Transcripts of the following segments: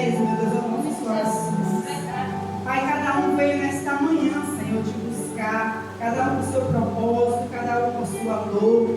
ideias, meu Deus, aos nossos corações. Pai, cada um veio nesta manhã, Senhor, te buscar, cada um com o seu propósito, cada um com a sua dor,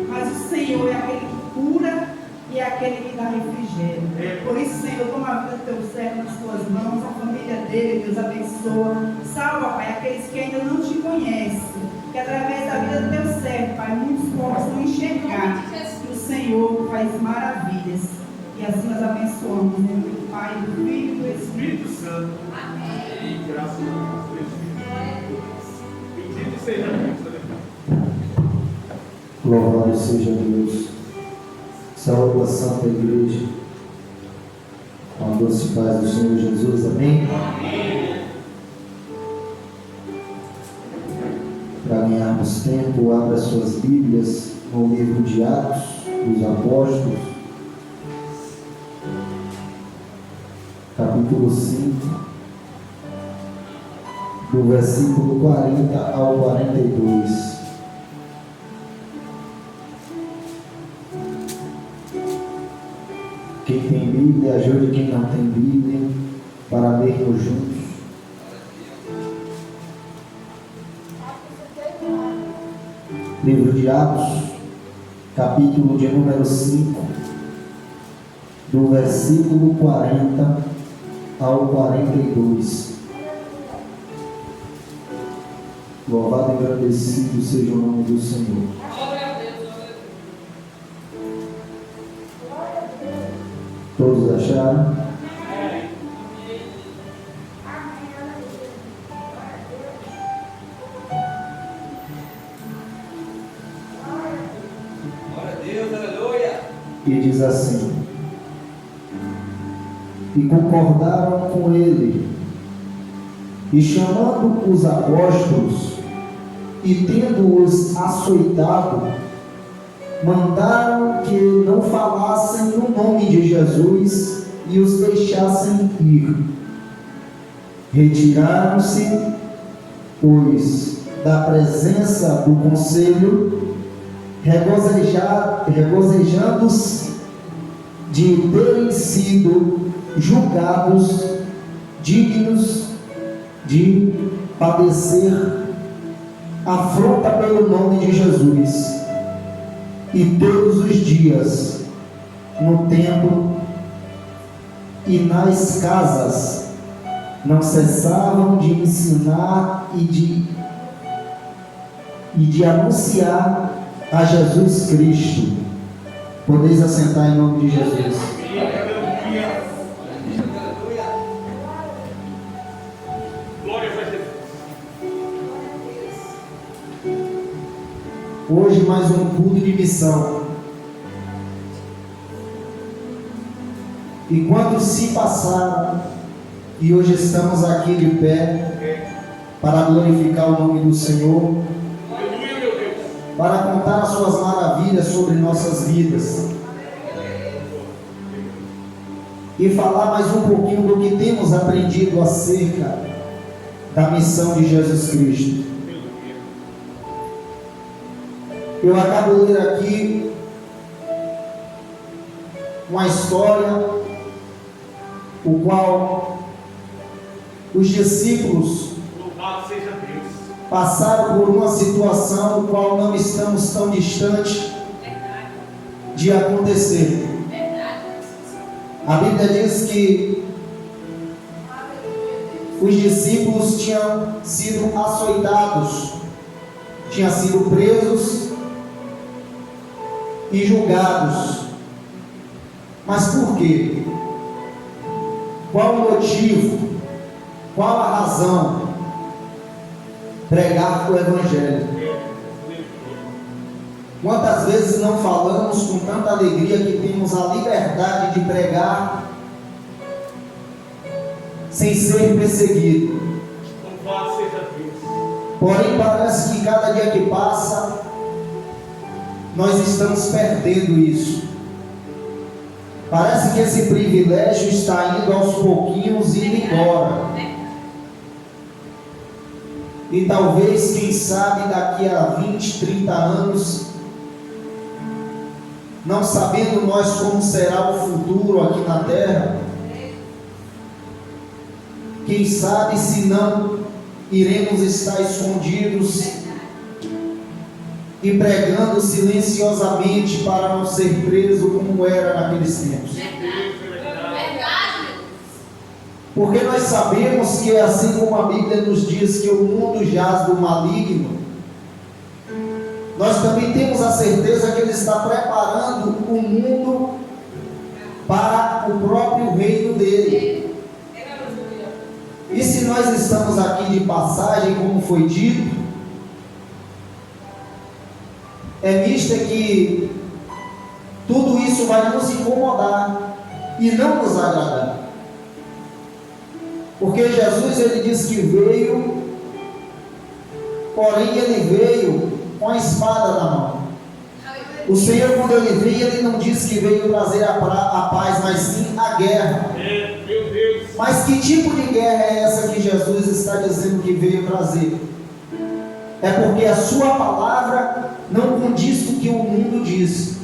mas o Senhor é aquele que cura e é aquele que dá refrigério. Por isso, Senhor, toma a vida do teu servo nas tuas mãos, a família dele, Deus abençoa. Salva, Pai, aqueles que ainda não te conhecem, que através da vida do teu servo, Pai, muitos possam enxergar que o Senhor faz maravilhas. E assim nós abençoamos, em nome do Pai, do Filho e do Espírito Santo. Amém. Graças a Deus. Bendito seja Deus. Louvado seja Deus. Saúde a Santa Igreja. Com a doce paz do Senhor Jesus. Amém? Amém. Para ganharmos tempo, abra suas Bíblias no livro de Atos dos Apóstolos, capítulo 5, do versículo 40 ao 42. Quem tem Bíblia, ajude quem não tem Bíblia, para lermos juntos. Livro de Atos, capítulo de número 5, do versículo 40 ao 42. Louvado e agradecido seja o nome do Senhor. Todos acharam? E diz assim: e concordaram com ele, e chamando os apóstolos, e tendo-os açoitado, mandaram que não falassem no nome de Jesus e os deixassem ir. Retiraram-se, pois, da presença do conselho, regozijando-se de terem sido julgados dignos de padecer afronta pelo nome de Jesus. E todos os dias, no templo e nas casas, não cessavam de ensinar e de anunciar a Jesus Cristo. Podeis assentar em nome de Jesus. Hoje mais um culto de missão. E quando se passaram, e hoje estamos aqui de pé para glorificar o nome do Senhor, para contar as suas maravilhas sobre nossas vidas e falar mais um pouquinho do que temos aprendido acerca da missão de Jesus Cristo. Eu acabo de ler aqui uma história, o qual os discípulos passaram por uma situação no qual não estamos tão distantes de acontecer. A Bíblia diz que os discípulos tinham sido açoitados, tinham sido presos e julgados. Mas por quê? Qual o motivo? Qual a razão? Pregar o Evangelho. Quantas vezes não falamos com tanta alegria que temos a liberdade de pregar sem ser perseguido? Porém, parece que cada dia que passa, nós estamos perdendo isso. Parece que esse privilégio está indo aos pouquinhos indo embora. E talvez, quem sabe, daqui a 20, 30 anos, não sabendo nós como será o futuro aqui na terra, quem sabe se não iremos estar escondidos e pregando silenciosamente para não ser preso como era naqueles tempos. Porque nós sabemos que, assim como a Bíblia nos diz que o mundo jaz do maligno, nós também temos a certeza que Ele está preparando o mundo para o próprio reino dele. E se nós estamos aqui de passagem, como foi dito, é visto que tudo isso vai nos incomodar e não nos agradar. Porque Jesus, Ele diz que veio, porém Ele veio com a espada na mão. O Senhor, quando Ele veio, Ele não disse que veio trazer a paz, mas sim a guerra. Meu Deus. Mas que tipo de guerra é essa que Jesus está dizendo que veio trazer? É porque a sua palavra não condiz com o que o mundo diz.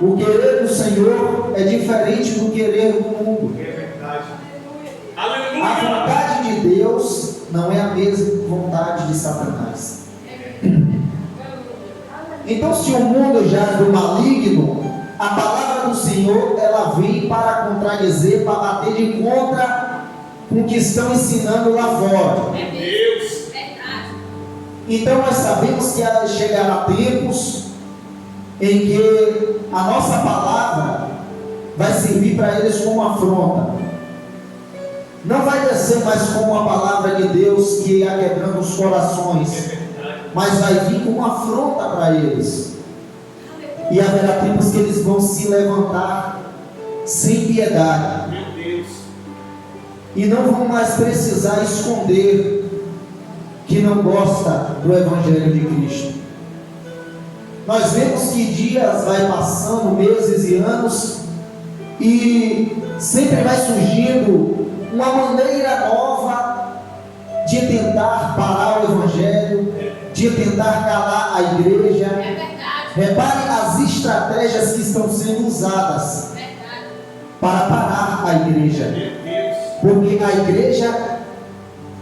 O querer do Senhor é diferente do querer do mundo. É verdade. A Aleluia. vontade de Deus não é a mesma vontade de Satanás. Então, se o mundo jaz do maligno, a palavra do Senhor, ela vem para contradizer, para bater de contra com o que estão ensinando lá fora. Meu Deus. Então nós sabemos que chegará tempos em que a nossa palavra vai servir para eles como afronta. Não vai descer mais como a palavra de Deus que ia quebrando os corações, mas vai vir como afronta para eles. E haverá tempos que eles vão se levantar sem piedade. Meu Deus. E não vão mais precisar esconder que não gosta do Evangelho de Cristo. Nós vemos que dias vai passando, meses e anos, e sempre vai surgindo uma maneira nova de tentar parar o Evangelho, de tentar calar a igreja. Repare as estratégias que estão sendo usadas para parar a igreja, porque a igreja,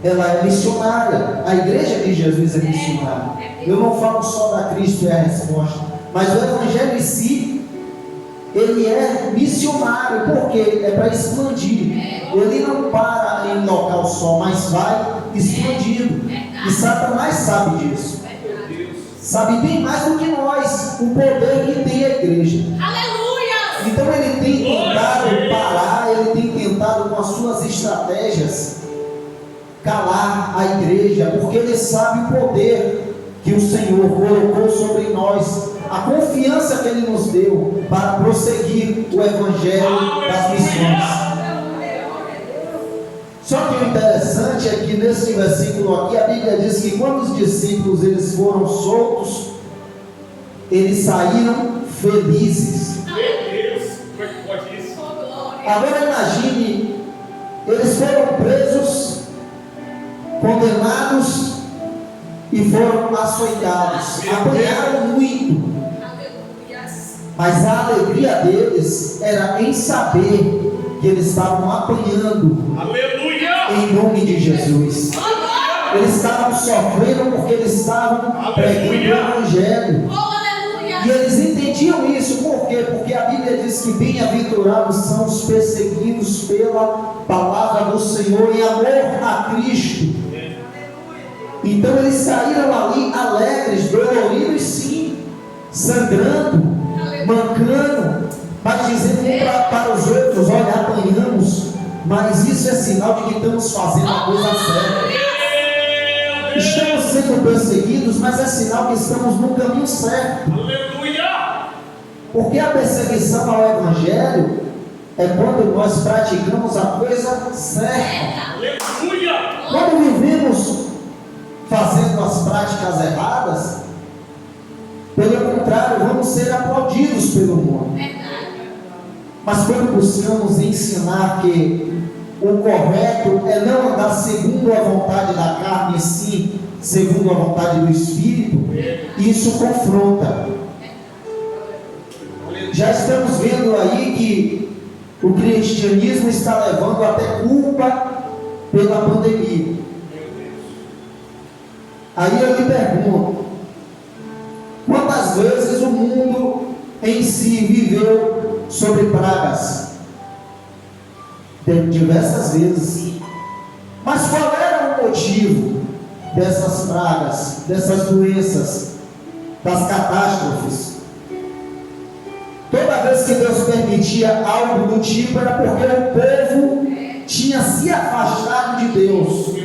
ela é missionária. A igreja de Jesus é missionária. Eu não falo só da Cristo, é a resposta, mas o Evangelho em si, ele é missionário, porque é para expandir. Ele não para em local só, mas vai expandindo. E Satanás sabe disso. Sabe bem mais do que nós o poder que tem a igreja. Aleluia! Então ele tem tentado parar, ele tem tentado com as suas estratégias calar a igreja, porque ele sabe o poder que o Senhor colocou sobre nós, a confiança que Ele nos deu para prosseguir o Evangelho das missões. Só que o interessante é que nesse versículo aqui a Bíblia diz que quando os discípulos eles foram soltos, eles saíram felizes. Meu Deus. Como é que pode isso? Agora imagine, eles foram presos, condenados e foram açoitados, apanharam muito, mas a alegria deles era em saber que eles estavam apanhando. Aleluia. Em nome de Jesus. Eles estavam sofrendo porque eles estavam pregando o Evangelho. E eles entendiam isso, por quê? Porque a Bíblia diz que bem-aventurados são os perseguidos pela palavra do Senhor em amor a Cristo. Então eles saíram ali alegres, doloridos sim, sangrando, mancando, mas dizendo para os outros: olha, apanhamos, mas isso é sinal de que estamos fazendo a coisa certa. Estamos sendo perseguidos, mas é sinal que estamos no caminho certo. Aleluia. Porque a perseguição ao Evangelho é quando nós praticamos a coisa certa. Aleluia. Quando vivemos fazendo as práticas erradas, pelo contrário, vamos ser aplaudidos pelo mundo. Mas quando buscamos ensinar que o correto é não andar segundo a vontade da carne, sim segundo a vontade do Espírito, isso confronta. Já estamos vendo aí que o cristianismo está levando até culpa pela pandemia. Aí eu lhe pergunto, quantas vezes o mundo em si viveu sobre pragas? Diversas vezes. Mas qual era o motivo dessas pragas, dessas doenças, das catástrofes? Toda vez que Deus permitia algo do tipo, era porque o povo tinha se afastado de Deus,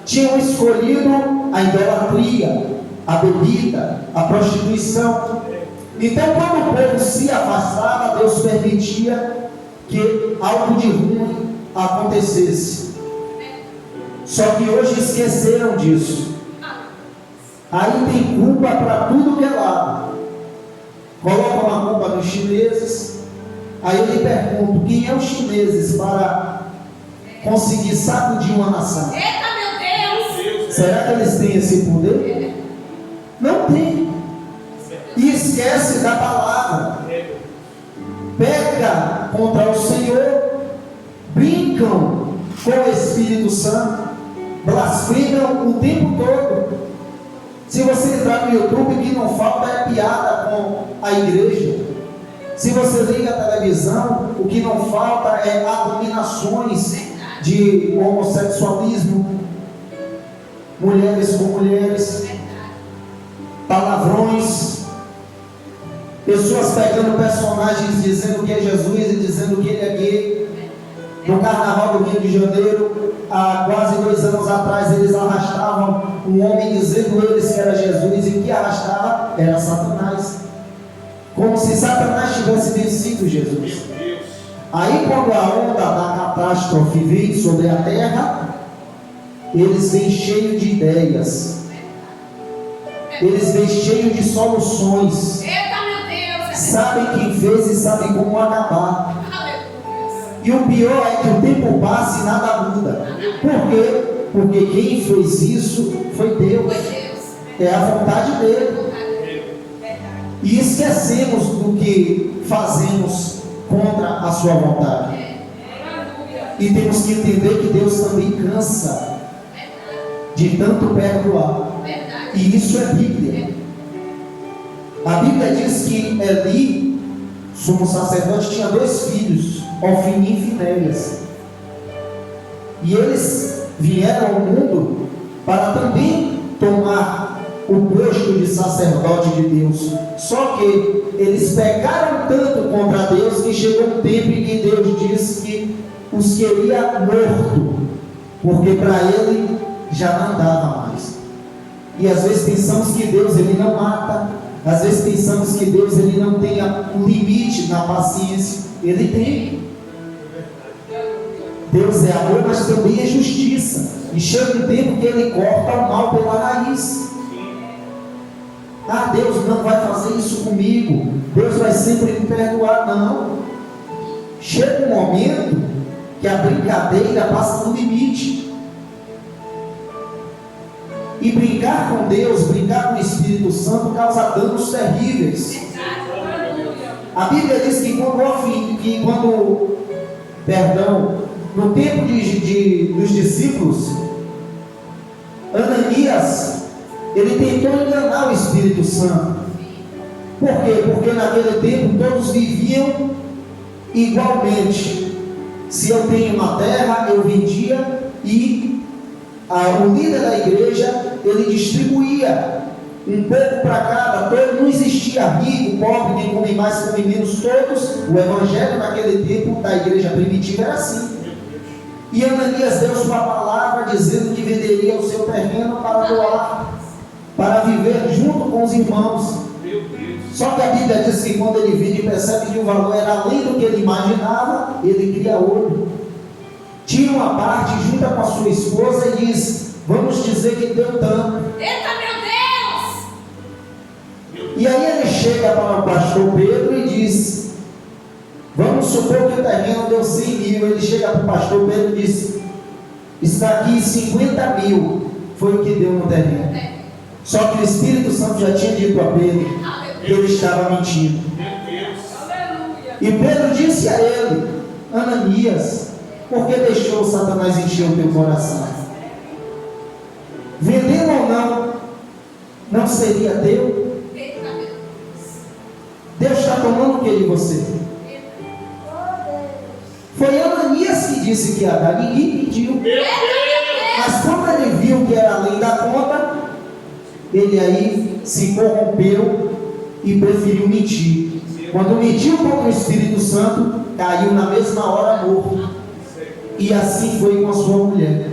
tinham escolhido a idolatria, a bebida, a prostituição. Então, quando o povo se afastava, Deus permitia que algo de ruim acontecesse. Só que hoje esqueceram disso. Aí tem culpa para tudo que é lado. Colocam a culpa nos chineses. Aí eu lhe pergunto, quem é os chineses para conseguir sacudir uma nação? Eita, meu Deus! Será que eles têm esse poder? Não tem. E esquece da palavra. Peca contra o Senhor, brincam com o Espírito Santo, blasfemam o tempo todo. Se você entrar no YouTube, o que não falta é piada com a igreja. Se você liga a televisão, o que não falta é abominações de homossexualismo, mulheres com mulheres, palavrões, pessoas pegando personagens dizendo que é Jesus e dizendo que ele é gay. No carnaval do Rio de Janeiro, há quase 2 anos atrás, eles arrastavam um homem dizendo eles que era Jesus, e o que arrastava era Satanás, como se Satanás tivesse vencido Jesus. Aí, quando a onda da catástrofe vem sobre a terra, eles vêm cheios de ideias, eles vêm cheios de soluções. Eita, meu Deus! Sabem quem fez e sabem como acabar. E o pior é que o tempo passa e nada muda. Por quê? Porque quem fez isso foi Deus. É a vontade dele. E esquecemos do que fazemos contra a sua vontade. E temos que entender que Deus também cansa de tanto perdoar. E isso é Bíblia. A Bíblia diz que Eli, sumo sacerdote, tinha 2 filhos, Ofni e Finéias. E eles vieram ao mundo para também tomar o posto de sacerdote de Deus. Só que eles pecaram tanto contra Deus que chegou um tempo em que Deus disse que os queria morto, porque para ele já não dava mais. E às vezes pensamos que Deus ele não mata, às vezes pensamos que Deus ele não tem um limite na paciência. Ele tem. Deus é amor, mas também é justiça. E chega um tempo que ele corta o mal pela raiz. Ah, Deus não vai fazer isso comigo, Deus vai sempre me perdoar. Não. Chega um momento que a brincadeira passa no limite. E brincar com Deus, brincar com o Espírito Santo causa danos terríveis. A Bíblia diz que no tempo dos discípulos, Ananias, ele tentou enganar o Espírito Santo. Por quê? Porque naquele tempo todos viviam igualmente. Se eu tenho uma terra, eu vendia, e o líder da igreja, ele distribuía um pouco para cada. Não existia rico, pobre, quem come mais, come menos, todos. O evangelho naquele tempo da igreja primitiva era assim. E Ananias deu sua palavra dizendo que venderia o seu terreno para doar, para viver junto com os irmãos. Só que a Bíblia diz que quando ele vende e percebe que o valor era além do que ele imaginava, ele cria olho, tira uma parte, junta com a sua esposa e diz: vamos dizer que deu tanto. Eita, meu Deus! E aí ele chega para o pastor Pedro e diz: vamos supor que o terreno deu 100 mil. Ele chega para o pastor Pedro e diz: está aqui 50 mil, foi o que deu no terreno. Só que o Espírito Santo já tinha dito a Pedro que ele estava mentindo. E Pedro disse a ele: Ananias, Porque deixou Satanás encher o teu coração. Vendendo ou não seria teu? Deus está tomando o que de você? Foi Ananias que disse que ia dar, ninguém pediu. Mas quando ele viu que era além da conta, ele aí se corrompeu e preferiu mentir. Quando mentiu contra o Espírito Santo, caiu na mesma hora morto. E assim foi com a sua mulher.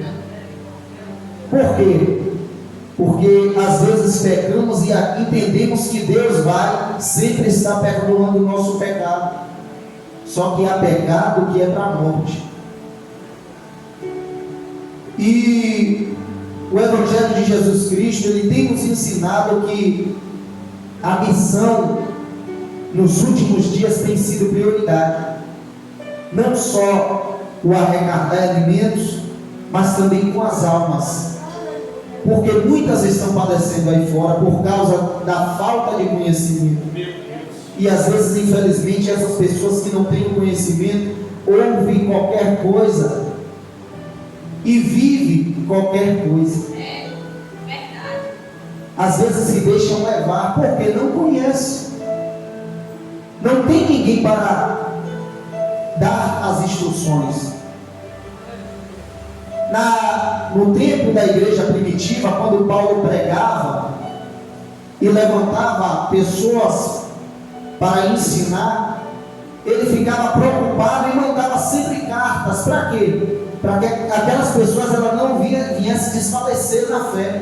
Por quê? Porque às vezes pecamos e entendemos que Deus vai sempre estar perdoando o nosso pecado. Só que há pecado que é para a morte. E o Evangelho de Jesus Cristo, ele tem nos ensinado que a missão nos últimos dias tem sido prioridade. Não só o arrecadar alimentos, mas também com as almas. Porque muitas estão padecendo aí fora por causa da falta de conhecimento. E às vezes, infelizmente, essas pessoas que não têm conhecimento ouvem qualquer coisa e vivem qualquer coisa. É verdade. Às vezes se deixam levar porque não conhecem. Não tem ninguém para dar as instruções. No tempo da igreja primitiva, quando Paulo pregava e levantava pessoas para ensinar, ele ficava preocupado e mandava sempre cartas. Para quê? Para que aquelas pessoas elas não viessem desfalecer na fé.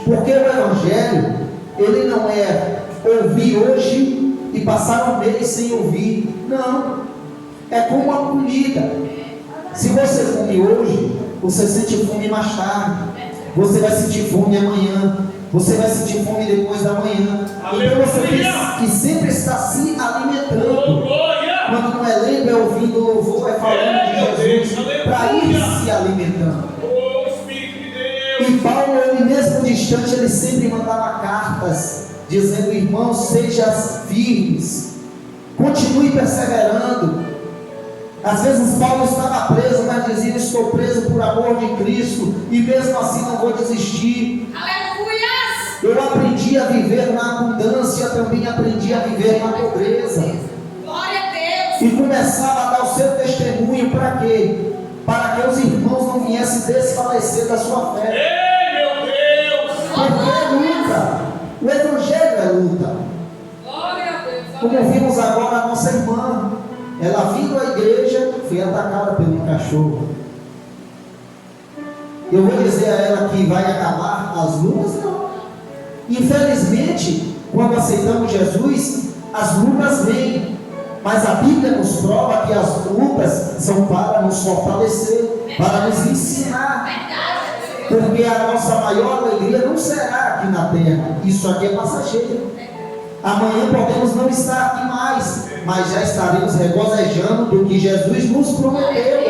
Porque o Evangelho, ele não é ouvir hoje e passar um mês sem ouvir. Não. É como uma comida. Se você come hoje, você sente fome mais tarde. Você vai sentir fome amanhã. Você vai sentir fome depois da manhã. Então você tem que sempre estar se alimentando. Quando não é lendo, é ouvindo louvor, é falando de Jesus, para ir se alimentando. E Paulo, ele mesmo distante, ele sempre mandava cartas, dizendo: irmãos, sejam firmes, continue perseverando. Às vezes Paulo estava preso, mas dizia: estou preso por amor de Cristo, e mesmo assim não vou desistir. Aleluia! Eu aprendi a viver na abundância, também aprendi a viver na pobreza. Glória a Deus! E começava a dar o seu testemunho para quê? Para que os irmãos não viessem desfalecer da sua fé. Ei, meu Deus! Porque é luta. O Evangelho é luta. Glória a Deus! Como vimos agora a nossa irmã, ela vindo à igreja, foi atacada pelo cachorro. Eu vou dizer a ela que vai acabar as lutas? Não. Infelizmente, quando aceitamos Jesus, as lutas vêm. Mas a Bíblia nos prova que as lutas são para nos fortalecer, para nos ensinar. Porque a nossa maior alegria não será aqui na terra. Isso aqui é passageiro. Amanhã podemos não estar aqui mais, mas já estaremos regozijando do que Jesus nos prometeu.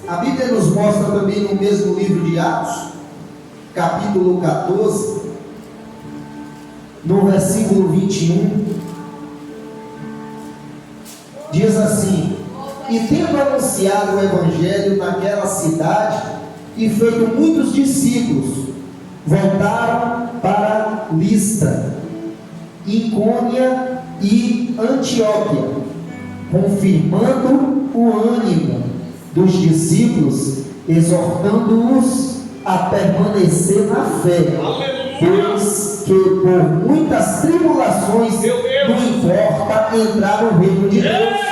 A Bíblia nos mostra também no mesmo livro de Atos, capítulo 14, no versículo 21, diz assim: e tendo anunciado o Evangelho naquela cidade e feito muitos discípulos, voltaram para Listra, Icônia e Antioquia, confirmando o ânimo dos discípulos, exortando-os a permanecer na fé, pois que por muitas tribulações não importa entrar no reino de Deus.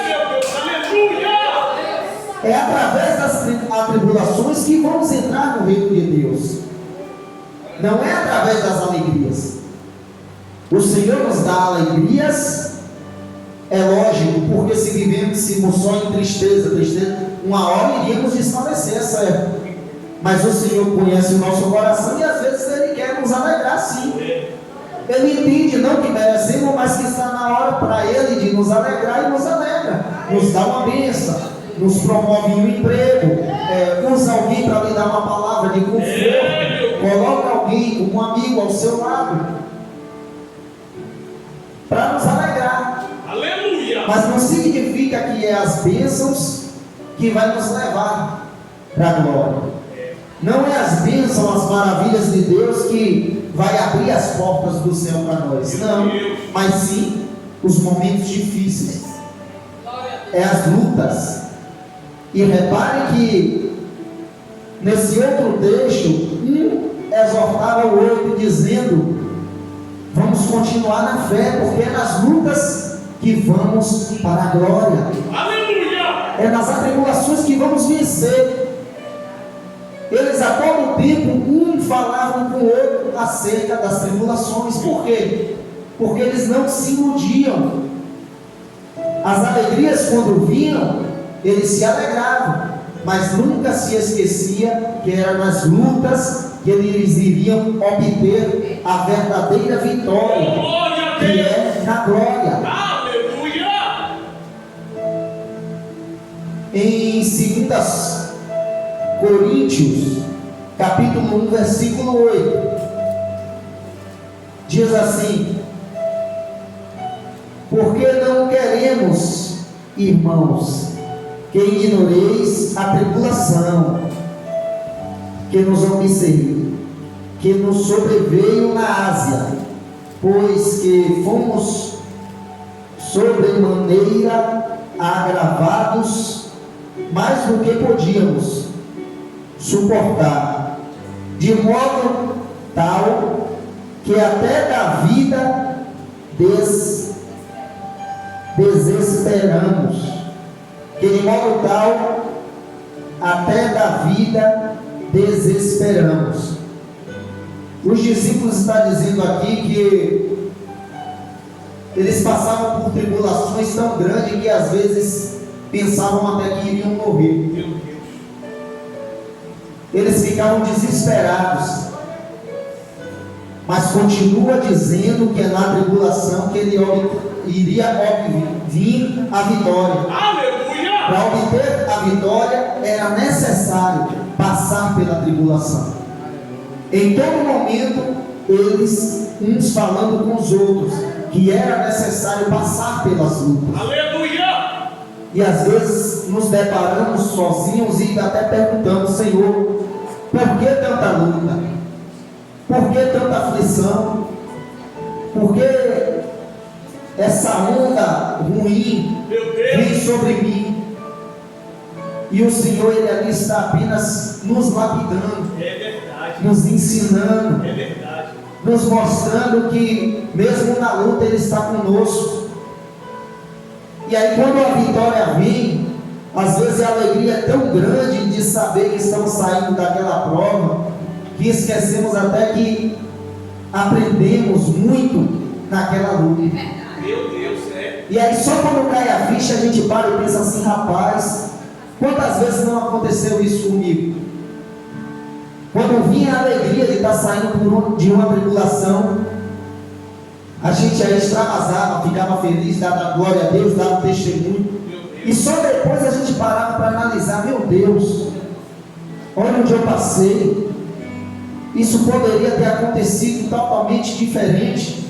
É através das tribulações que vamos entrar no reino de Deus. Não é através das alegrias. O Senhor nos dá alegrias, é lógico, porque se vivêssemos só em tristeza, uma hora iríamos desfalecer, certo? Mas o Senhor conhece o nosso coração e às vezes Ele quer nos alegrar, sim. Ele entende não que merecemos, mas que está na hora para Ele de nos alegrar e nos alegra. Nos dá uma bênção, nos promove um emprego, usa alguém para lhe dar uma palavra de conforto, coloca alguém, um amigo ao seu lado, para nos alegrar. Aleluia! Mas não significa que é as bênçãos que vai nos levar para a glória. Não é as bênçãos, as maravilhas de Deus que vai abrir as portas do céu para nós. Não, mas sim os momentos difíceis. É as lutas. E repare que nesse outro trecho, um exortava o outro dizendo: vamos continuar na fé, porque é nas lutas que vamos para a glória. Aleluia! É nas atribulações que vamos vencer. Eles a todo tempo, um falavam com o outro acerca das tribulações. Por quê? Porque eles não se iludiam. As alegrias quando vinham, eles se alegravam, mas nunca se esquecia que era nas lutas que eles iriam obter a verdadeira vitória, que é na glória. Aleluia! Em 2 Coríntios, capítulo 1, versículo 8, diz assim: porque não queremos, irmãos, que ignoreis a tribulação que nos observe, que nos sobreveio na Ásia, pois que fomos sobremaneira agravados mais do que podíamos suportar, de modo tal que até da vida desesperamos, que de modo tal até da vida desesperamos. Os discípulos estão dizendo aqui que eles passavam por tribulações tão grandes que às vezes pensavam até que iriam morrer. Eles ficavam desesperados, mas continua dizendo que é na tribulação que ele iria vir a vitória. Aleluia! Para obter a vitória era necessário passar pela tribulação. Em todo momento, eles uns falando com os outros que era necessário passar pelas lutas. Aleluia! E às vezes nos deparamos sozinhos e até perguntamos: Senhor, por que tanta luta? Por que tanta aflição? Por que essa onda ruim vem sobre mim? E o Senhor, Ele ali está apenas nos lapidando, É verdade. nos ensinando, É verdade. nos mostrando que mesmo na luta Ele está conosco. E aí quando a vitória vem, às vezes a alegria é tão grande de saber que estamos saindo daquela prova, que esquecemos até que aprendemos muito naquela luta. Meu Deus, é. E aí só quando cai a ficha a gente para e pensa assim: rapaz, quantas vezes não aconteceu isso comigo? Quando vinha a alegria de estar saindo de uma tribulação, a gente aí extravasava, ficava feliz, dava glória a Deus, dava testemunho. E só depois a gente parava para analisar: meu Deus, olha onde eu passei. Isso poderia ter acontecido totalmente diferente.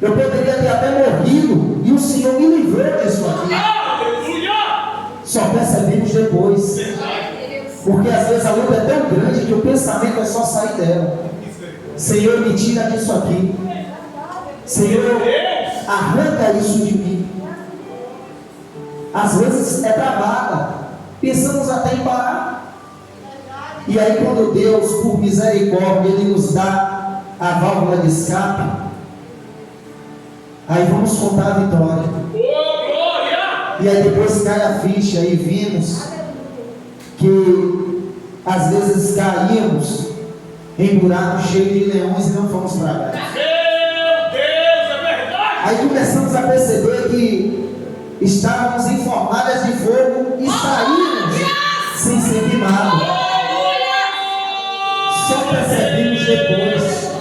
Eu poderia ter até morrido e o Senhor me livrou disso aqui. Aleluia! Só percebemos depois. Porque às vezes a luta é tão grande que o pensamento é só sair dela. Senhor, me tira disso aqui. Senhor, arranca isso de mim. Às vezes é travada. Pensamos até em parar. E aí quando Deus, por misericórdia, Ele nos dá a válvula de escape, aí vamos contar a vitória. Oh, glória! E aí depois cai a ficha e vimos que às vezes caímos em buracos cheios de leões e não fomos para cá. Meu Deus, é verdade! Aí começamos a perceber que estávamos em fornalhas de fogo e saímos sem ser queimados. Só percebemos depois.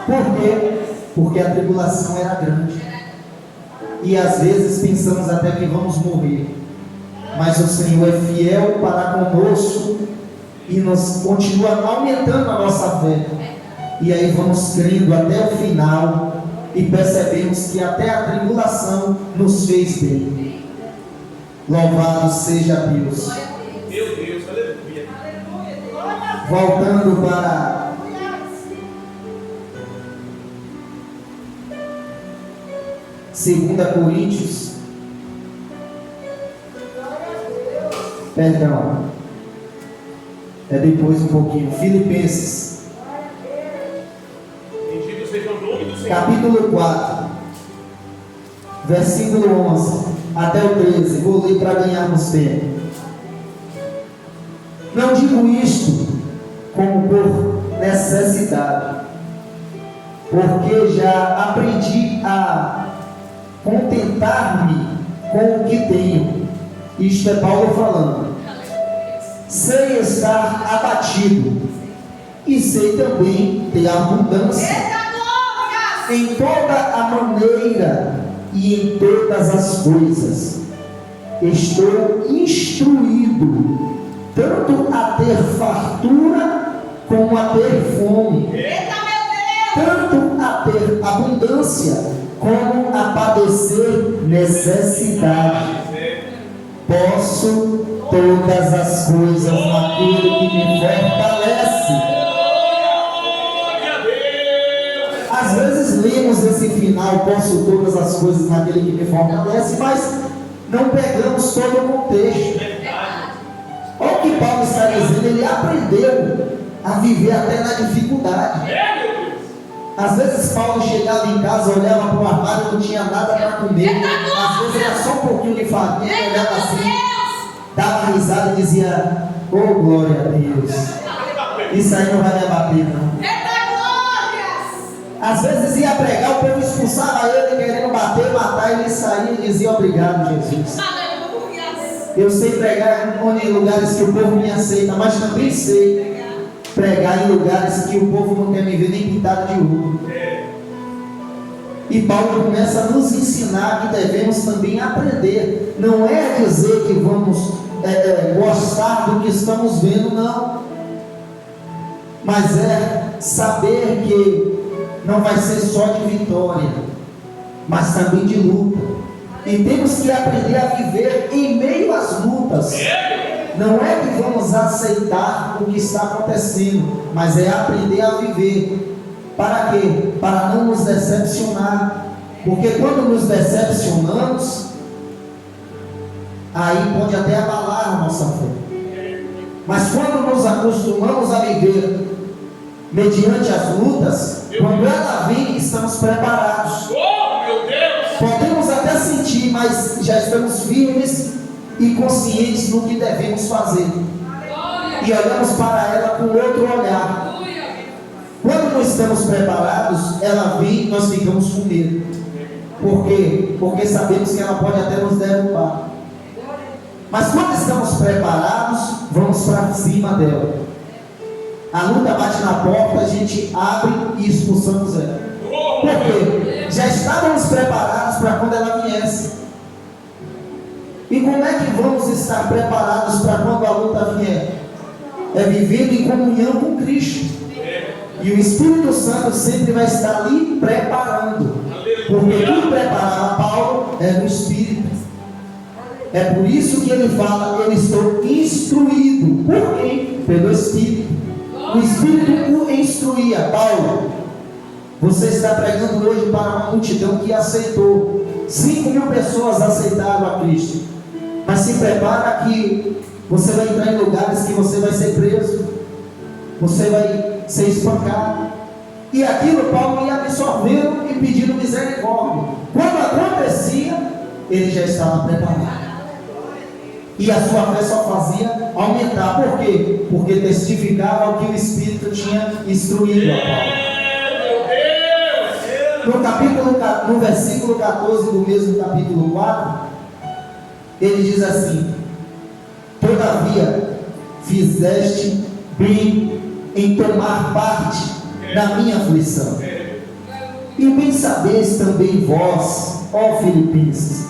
Por quê? Porque a tribulação era grande. E às vezes pensamos até que vamos morrer. Mas o Senhor é fiel para conosco e nos continua aumentando a nossa fé. E aí vamos crendo até o final e percebemos que até a tribulação nos fez bem. Louvado seja Deus. Meu Deus, aleluia. Voltando para Segunda Coríntios, perdão, é depois um pouquinho, Filipenses, Bendito seja o nome do Senhor. capítulo 4, versículo 11 até o 13, vou ler para ganharmos tempo. Não digo isto como por necessidade, porque já aprendi a contentar-me com o que tenho. Isto é Paulo falando. Sei estar abatido e sei também ter abundância em toda a maneira e em todas as coisas. Estou instruído tanto a ter fartura como a ter fome, tanto a ter abundância como a padecer necessidade. Posso todas as coisas naquele que me fortalece. Glória a Deus. Às vezes lemos esse final, posso todas as coisas naquele que me fortalece, mas não pegamos todo o contexto. Olha o que Paulo está dizendo, ele aprendeu a viver até na dificuldade. Às vezes Paulo chegava em casa, olhava para o armário, não tinha nada para comer. Às vezes era só um pouquinho de farinha, olhava assim, dava risada e dizia: oh glória a Deus, isso aí não vai me abater não. Às vezes ia pregar, o povo expulsava ele, querendo bater, matar, ele saía e dizia: obrigado Jesus. Eu sei pregar em lugares que o povo me aceita, mas também sei pregar em lugares que o povo não quer me ver nem pintado de ouro. E Paulo começa a nos ensinar que devemos também aprender. Não é dizer que vamos gostar do que estamos vendo, não. Mas é saber que não vai ser só de vitória, mas também de luta. E temos que aprender a viver em meio às lutas. Não é que vamos aceitar o que está acontecendo, mas é aprender a viver. Para quê? Para não nos decepcionar. Porque quando nos decepcionamos, aí pode até abalar a nossa fé. Mas quando nos acostumamos a viver mediante as lutas, quando ela vem, estamos preparados. Oh, meu Deus! Podemos até sentir, mas já estamos firmes e conscientes do que devemos fazer. E olhamos para ela com outro olhar. Quando não estamos preparados, ela vem e nós ficamos com medo. Por quê? Porque sabemos que ela pode até nos derrubar. Mas quando estamos preparados, vamos para cima dela. A luta bate na porta, a gente abre e expulsamos ela. Por quê? Já estávamos preparados para quando ela viesse. E como é que vamos estar preparados para quando a luta vier? É vivendo em comunhão com Cristo. E o Espírito Santo sempre vai estar ali preparando. Porque quem preparava Paulo era o Espírito. É por isso que ele fala: eu estou instruído. Por quê? Pelo Espírito. O Espírito o instruía. Paulo, você está pregando hoje para uma multidão que aceitou. 5.000 pessoas aceitaram a Cristo. Mas se prepara que você vai entrar em lugares que você vai ser preso, você vai ser espancado. E aquilo Paulo ia absorvendo e pedindo misericórdia. Quando acontecia, ele já estava preparado. E a sua fé só fazia aumentar. Por quê? Porque testificava o que o Espírito tinha instruído a Paulo. No versículo 14 do mesmo capítulo 4, ele diz assim: todavia fizeste bem em tomar parte da minha aflição. E bem sabeis também vós, ó Filipenses,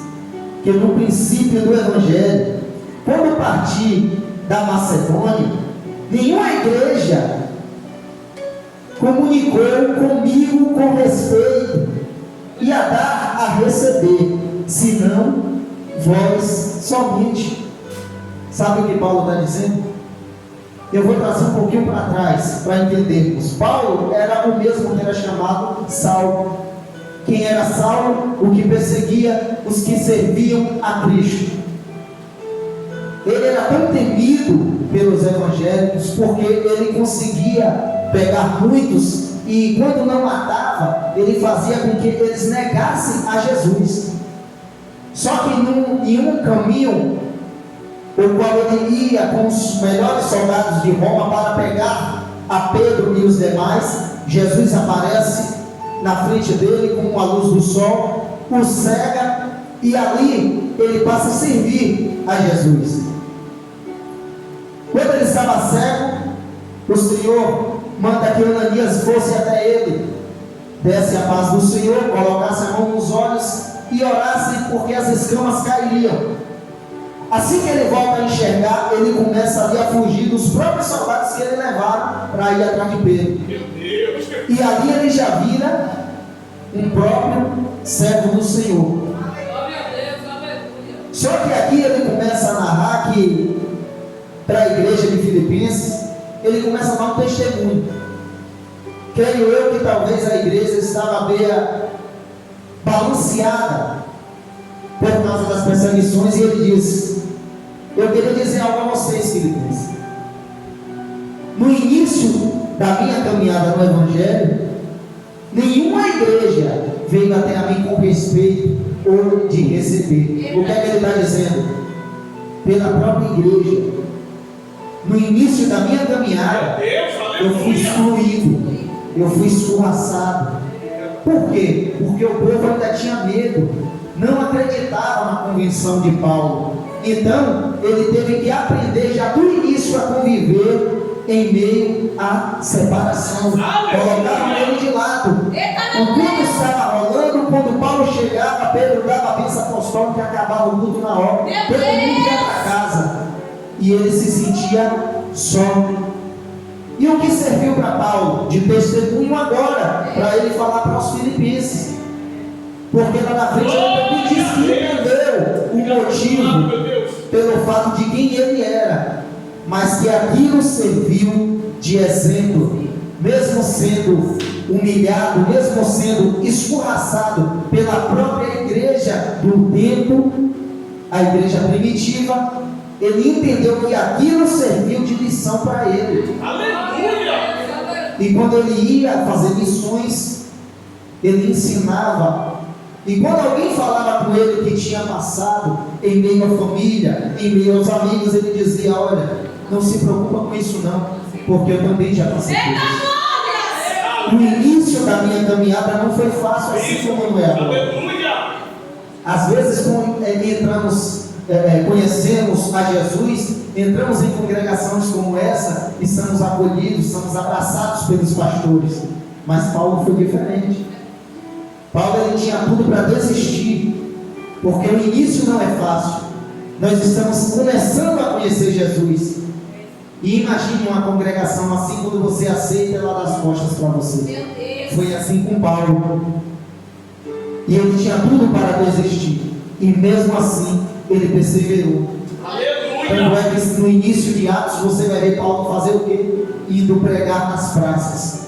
que no princípio do Evangelho, quando parti da Macedônia, nenhuma igreja comunicou comigo com respeito e a dar a receber, senão vós somente. Sabe o que Paulo está dizendo? Eu vou trazer um pouquinho para trás, para entendermos. Paulo era o mesmo que era chamado Saulo. Quem era Saulo? O que perseguia os que serviam a Cristo. Ele era tão temido pelos evangélicos, porque ele conseguia pegar muitos, e quando não matava, ele fazia com que eles negassem a Jesus. Só que em um caminho, o qual ele ia com os melhores soldados de Roma para pegar a Pedro e os demais, Jesus aparece na frente dele com a luz do sol, o cega, e ali ele passa a servir a Jesus. Quando ele estava cego, o Senhor manda que Ananias fosse até ele, desse a paz do Senhor, colocasse a mão nos olhos e orasse, porque as escamas cairiam. Assim que ele volta a enxergar, ele começa ali a fugir dos próprios soldados que ele levaram para ir atrás de Pedro. Meu Deus. E ali ele já vira um próprio servo do Senhor. Glória a Deus, aleluia. Só que aqui ele começa a narrar que, para a igreja de Filipenses, ele começa a dar um testemunho. Creio eu que talvez a igreja estava meio balanceada por causa das perseguições, e ele diz: eu queria dizer algo a vocês, Filipenses. No início da minha caminhada no Evangelho, nenhuma igreja veio até a mim com respeito ou de receber. O que é que ele está dizendo? Pela própria igreja. No início da minha caminhada, eu fui excluído, eu fui escorraçado. Por quê? Porque o povo ainda tinha medo, não acreditava na convenção de Paulo. Então, ele teve que aprender já do início a conviver em meio à separação. Colocaram ele de lado. O culto estava rolando, quando Paulo chegava, Pedro dava a bênção apostólica e acabava o culto na hora. Todo mundo ia para casa. E ele se sentia só. E o que serviu para Paulo de testemunho agora, para ele falar para os filipenses? Porque lá na frente ele também diz que entendeu o motivo pelo fato de quem ele era, mas que aquilo serviu de exemplo, mesmo sendo humilhado, mesmo sendo escorraçado pela própria igreja do tempo, a igreja primitiva. Ele entendeu que aquilo serviu de lição para ele. Aleluia! E quando ele ia fazer missões, ele ensinava. E quando alguém falava com ele que tinha passado em meio à família, em meio aos amigos, ele dizia: olha, não se preocupa com isso não, porque eu também já passei por isso. O início da minha caminhada não foi fácil, assim como não é agora. Às vezes conhecemos a Jesus, entramos em congregações como essa e somos acolhidos, somos abraçados pelos pastores. Mas Paulo foi diferente. Paulo ele tinha tudo para desistir, porque o início não é fácil. Nós estamos começando a conhecer Jesus. E imagine uma congregação assim, quando você aceita, ela dá as costas para você. Foi assim com Paulo. E ele tinha tudo para desistir, e mesmo assim ele perseverou. Tanto é que no início de Atos você vai ver Paulo fazer o quê? Indo pregar nas praças.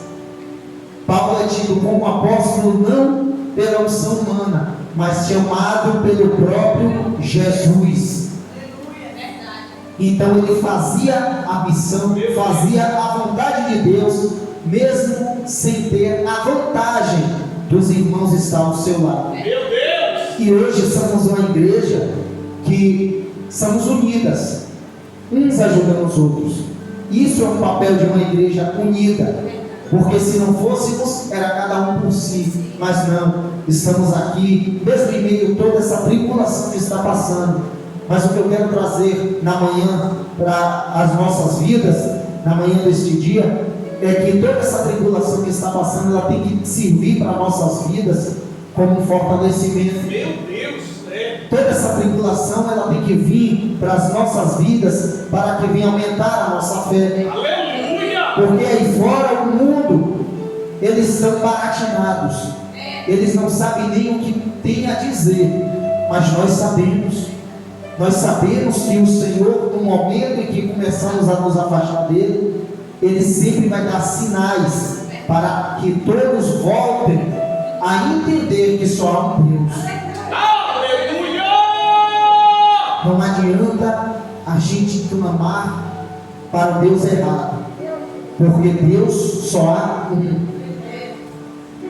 Paulo é tido como apóstolo não pela unção humana, mas chamado pelo próprio Jesus. Então ele fazia a missão, fazia a vontade de Deus, mesmo sem ter a vantagem dos irmãos estar ao seu lado. E hoje somos uma igreja que somos unidas, uns ajudando os outros. Isso é um papel de uma igreja unida, porque se não fôssemos, era cada um por si. Mas não, estamos aqui, mesmo em meio a toda essa tribulação que está passando. Mas o que eu quero trazer na manhã para as nossas vidas, na manhã deste dia, é que toda essa tribulação que está passando, ela tem que servir para nossas vidas como um fortalecimento. Meu Deus, Toda essa tribulação, ela tem que vir para as nossas vidas, para que venha aumentar a nossa fé. Aleluia! Porque aí fora, o mundo, eles estão baratinados. Eles não sabem nem o que tem a dizer, mas nós sabemos. Nós sabemos que o Senhor, no momento em que começamos a nos afastar dele, Ele sempre vai dar sinais para que todos voltem a entender que só há um Deus. Aleluia! Não adianta a gente clamar para o Deus errado, porque Deus só há um.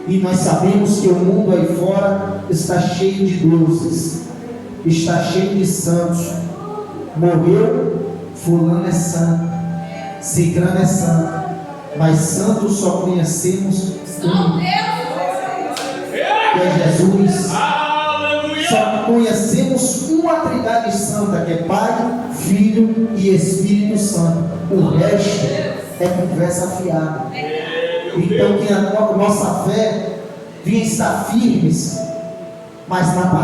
E nós sabemos que o mundo aí fora está cheio de deuses, está cheio de santos. Morreu, fulano é santo, ciclano é santo, mas santos só conhecemos um, que é Jesus. Aleluia! Só conhecemos uma Trindade Santa, que é Pai, Filho e Espírito Santo. O resto é conversa fiada. Então que a nossa fé venha estar firmes, mas na palavra.